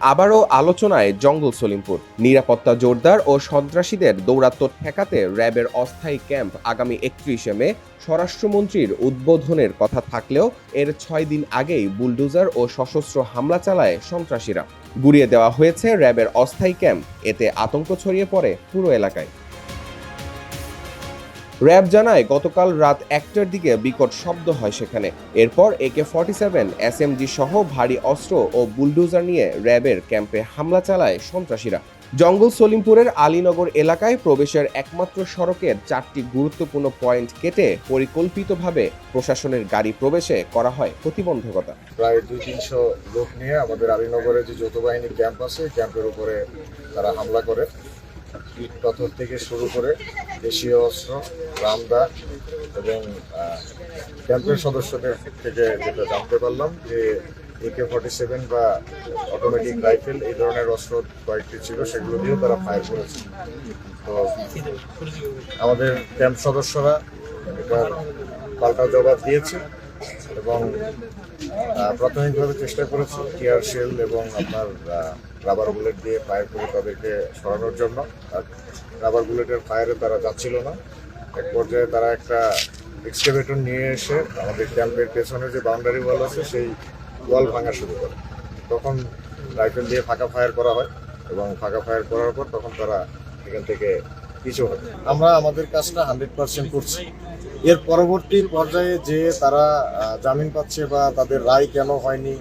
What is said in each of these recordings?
আবারও আলোচনায় জঙ্গল সলিমপুর। নিরাপত্তা জোরদার ও সন্ত্রাসীদের দৌরাত্ম্য ঠেকাতে র্যাবের অস্থায়ী ক্যাম্প আগামী 31শে মে। স্বরাষ্ট্রমন্ত্রীর উদ্বোধনের কথা থাকলেও এর 6 দিন আগেই বুলডোজার ও সশস্ত্র হামলা চালায় সন্ত্রাসীরা। গুড়িয়ে দেওয়া হয়েছে র্যাবের অস্থায়ী ক্যাম্প। এতে আতঙ্ক ছড়িয়ে পড়ে পুরো এলাকায়। র্যাব জানায় গতকাল রাত 1টার দিকে বিকট শব্দ হয় সেখানে। এরপর AK-47, SMG সহ ভারী অস্ত্র ও বুলডোজার নিয়ে র্যাবের ক্যাম্পে হামলা চালায় সন্ত্রাসীরা। জঙ্গল সলিমপুরের আলীনগর এলাকায় প্রবেশের একমাত্র সড়কের 4টি গুরুত্বপূর্ণ পয়েন্ট কেটে পরিকল্পিতভাবে প্রশাসনের গাড়ি প্রবেশে করা হয় প্রতিবন্ধকতা। প্রায় 200-300 লোক নিয়ে আমাদের আলীনগরে যে যৌথ বাহিনী ক্যাম্প আছে, ক্যাম্পের উপরে তারা হামলা করে। ইট পাথর থেকে শুরু করে দেশীয় অস্ত্র, রামদা এবং ক্যাম্পের সদস্যদের থেকে যেটা জানতে পারলাম যে AK-47 বা অটোমেটিক রাইফেল এই ধরনের অস্ত্র কয়েকটি ছিল, সেগুলো দিয়েও তারা ফায়ার করেছে। তো আমাদের ক্যাম্প সদস্যরা এটার পাল্টা জবাব দিয়েছে এবং প্রাথমিকভাবে চেষ্টা করেছে টিয়ার শেল এবং আপনার রাবার বুলেট দিয়ে ফায়ার করে তাদেরকে সরানোর জন্য। আর রাবার বুলেটের ফায়ারে তারা যাচ্ছিল না। এক পর্যায়ে তারা একটা এক্সকেভেটর নিয়ে এসে আমাদের ক্যাম্পের পেছনে যে বাউন্ডারি ওয়াল আছে সেই ওয়াল ভাঙা শুরু করে। তখন রাইফেল দিয়ে ফাঁকা ফায়ার করা হয় এবং ফাঁকা ফায়ার করার পর তখন তারা এখান থেকে পিছু হয়। আমরা আমাদের কাজটা 100% করছি। এর পরবর্তী পর্যায়ে যে তারা জামিন পাচ্ছে বা তাদের রায় কেন হয়নি,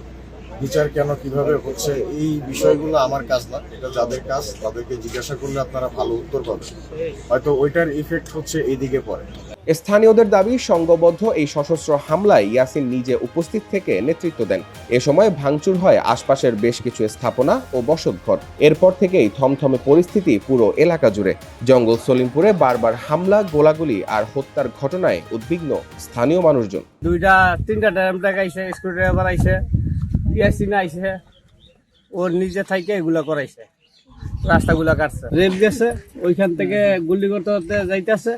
বিচার কেন কিভাবে হচ্ছে, এই বিষয়গুলো আমার কাজ না, এটা যাদের কাজ তাদেরকে জিজ্ঞাসা করলে আপনারা ভালো উত্তর পাবেন। হয়তো ওইটার ইফেক্ট হচ্ছে এইদিকে পড়ে। স্থানীয়দের দাবি, সংঘবদ্ধ এই সশস্ত্র হামলায় ইয়াসিন নিজে উপস্থিত থেকে নেতৃত্ব দেন। এ সময় ভাঙচুর হয় আশপাশের বেশ কিছু স্থাপনা ও বসতঘর। এরপর থেকেই থমথমে পরিস্থিতি পুরো এলাকা জুড়ে। জঙ্গল সলিমপুরে বারবার হামলা, গোলাগুলি আর হত্যার ঘটনায় উদ্বিগ্ন স্থানীয় মানুষজন। 2-3টা ড্রাম ট্রাক আইছে, স্ক্রুড্রাইভার আইছে, ইয়াসিন আইছে, ওর নিজে থেকে এগুলা করাইছে, রাস্তাগুলা কাটছে, রেপ গেছে, ওইখান থেকে গুলি করতে করতে যাইতেছে।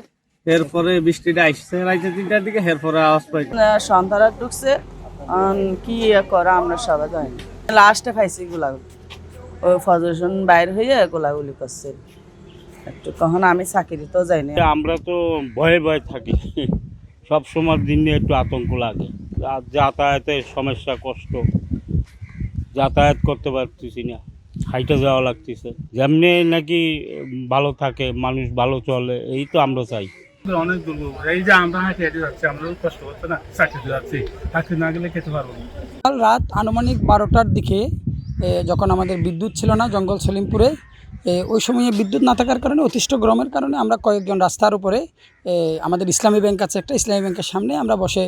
এরপরে বৃষ্টিটা আসছে রাইতে 3টার দিকে, এরপরে আওয়াজ পাই সন্ধ্যারা ঢুকছে। কি করা আমরা সবাই জানি। লাস্টে খাইছি গোলাগুলি, ওই ফজরেশন বাইর হয়ে গোলাগুলি করছে একটু। কখন আমি চাকরি তো যাইনি। আমরা তো ভয়ে ভয়ে থাকি, সব সময় দিনে একটু আতঙ্ক লাগে। আর যাতায়াতের সমস্যা, কষ্ট, যাতায়াত করতে পারতেছি না, হাইটে যাওয়া লাগতেছে। যেমনি নাকি ভালো থাকে মানুষ, ভালো চলে, এই তো আমরা চাই। অনেক দুর্ভোগ। এই যে আমরা হাঁটে হেঁটে যাচ্ছি, আমরাও কষ্ট করতে না, চাকরিতে যাচ্ছি, চাকরি না গেলে খেতে পারবো না। কাল রাত আনুমানিক 12টার দিকে যখন আমাদের বিদ্যুৎ ছিল না জঙ্গল সলিমপুরে, ওই সময়ে বিদ্যুৎ না থাকার কারণে, অতিষ্ঠ গরমের কারণে আমরা কয়েকজন রাস্তার উপরে, আমাদের ইসলামী ব্যাংক আছে একটা, ইসলামী ব্যাংকের সামনে আমরা বসে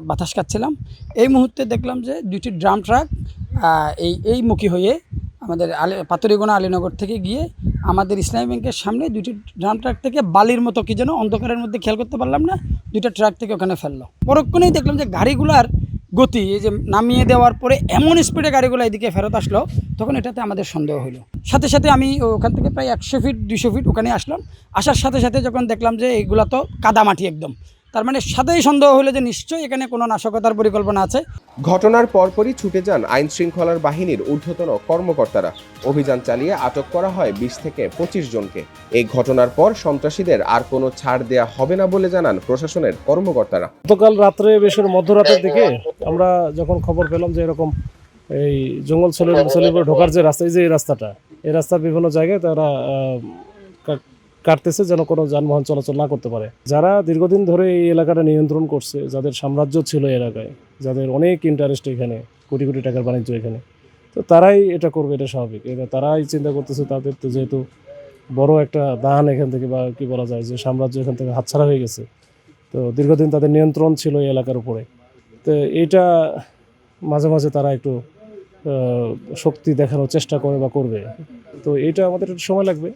বাতাস খাচ্ছিলাম। এই মুহূর্তে দেখলাম যে 2টি ড্রাম ট্রাক এই মুখী হয়ে আমাদের পাথরিগোনা আলীনগর থেকে গিয়ে আমাদের ইসলামী ব্যাংকের সামনে 2টি ড্রাম ট্রাক থেকে বালির মতো কি যেন অন্ধকারের মধ্যে খেয়াল করতে পারলাম না, 2টা ট্রাক থেকে ওখানে ফেললো। পরক্ষণেই দেখলাম যে গাড়িগুলার গতি, এই যে নামিয়ে দেওয়ার পরে এমন স্পিডে গাড়িগুলো এদিকে ফেরত আসলো, তখন এটাতে আমাদের সন্দেহ হলো। সাথে সাথে আমি ওখান থেকে প্রায় 100 ফিট 200 ফিট ওখানে আসলাম। আসার সাথে সাথে যখন দেখলাম যে এইগুলা তো কাদামাটি একদম, তার মানে সাথেই সন্দেহ হলো যে নিশ্চয়ই এখানে কোনো নাশকতার পরিকল্পনা আছে। ঘটনার পরপরই ছুটে যান আইন শৃঙ্খলার বাহিনীর ঊর্ধ্বতন কর্মকর্তারা। অভিযান চালিয়ে আটক করা হয় 20 থেকে 25 জনকে। এই ঘটনার পর সন্ত্রাসীদের আর কোনো ছাড় দেয়া হবে না বলে জানান প্রশাসনের কর্মকর্তারা। গতকাল রাত্রে, বেশ মধ্যরাতের দিকে আমরা যখন খবর পেলাম যে এরকম এই জঙ্গল সলিমপুর ঢোকার যে রাস্তা, এই রাস্তাটা, এই রাস্তার বিভিন্ন জায়গায় তারা কাটতেছে যেন কোনো যানবাহন চলাচল না করতে পারে। যারা দীর্ঘদিন ধরে এই এলাকাটা নিয়ন্ত্রণ করছে, যাদের সাম্রাজ্য ছিল এলাকায়, যাদের অনেক ইন্টারেস্ট এখানে, কোটি কোটি টাকার বাণিজ্য এখানে, তো তারাই এটা করবে, এটা স্বাভাবিক। এটা তারাই চিন্তা করতেছে, তাদের তো যেহেতু বড় একটা দান এখান থেকে, বা কি বলা যায়, যে সাম্রাজ্য এখান থেকে হাতছাড়া হয়ে গেছে, তো দীর্ঘদিন তাদের নিয়ন্ত্রণ ছিল এই এলাকার উপরে। তো এইটা মাঝে মাঝে তারা একটু শক্তি দেখানোর চেষ্টা করে বা করবে। তো এইটা আমাদের একটু সময় লাগবে।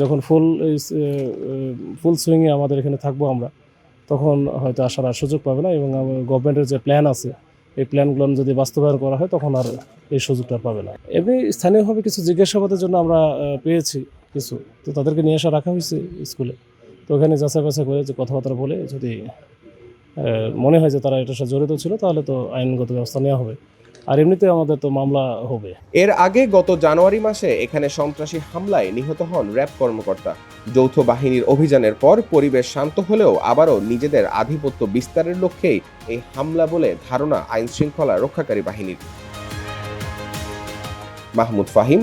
যখন ফুল সুইংয়ে আমাদের এখানে থাকবো আমরা, তখন হয়তো আসার আর সুযোগ পাবে না। এবং গভর্নমেন্টের যে প্ল্যান আছে, এই প্ল্যানগুলো যদি বাস্তবায়ন করা হয়, তখন আর এই সুযোগটা পাবে না। এমনি স্থানীয়ভাবে কিছু জিজ্ঞাসাবাদের জন্য আমরা পেয়েছি কিছু, তো তাদেরকে নিয়ে আসা রাখা হয়েছে স্কুলে। তো ওখানে যাচাই বাছাই করে, যে কথাবার্তা বলে, যদি মনে হয় যে তারা এটার সাথে জড়িত ছিল, তাহলে তো আইনগত ব্যবস্থা নেওয়া হবে। আর এমনিতে আমাদের তো মামলা হবে। এর আগে গত জানুয়ারি মাসে এখানে সন্ত্রাসী হামলায় নিহত হন র্যাব কর্মকর্তা। যৌথ বাহিনীর অভিযানের পর পরিবেশ শান্ত হলেও আবারও নিজেদের আধিপত্য বিস্তারের লক্ষ্যেই এই হামলা বলে ধারণা আইন শৃঙ্খলা রক্ষাকারী বাহিনীর। মাহমুদ ফাহিম,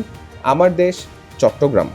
আমার দেশ, চট্টগ্রাম।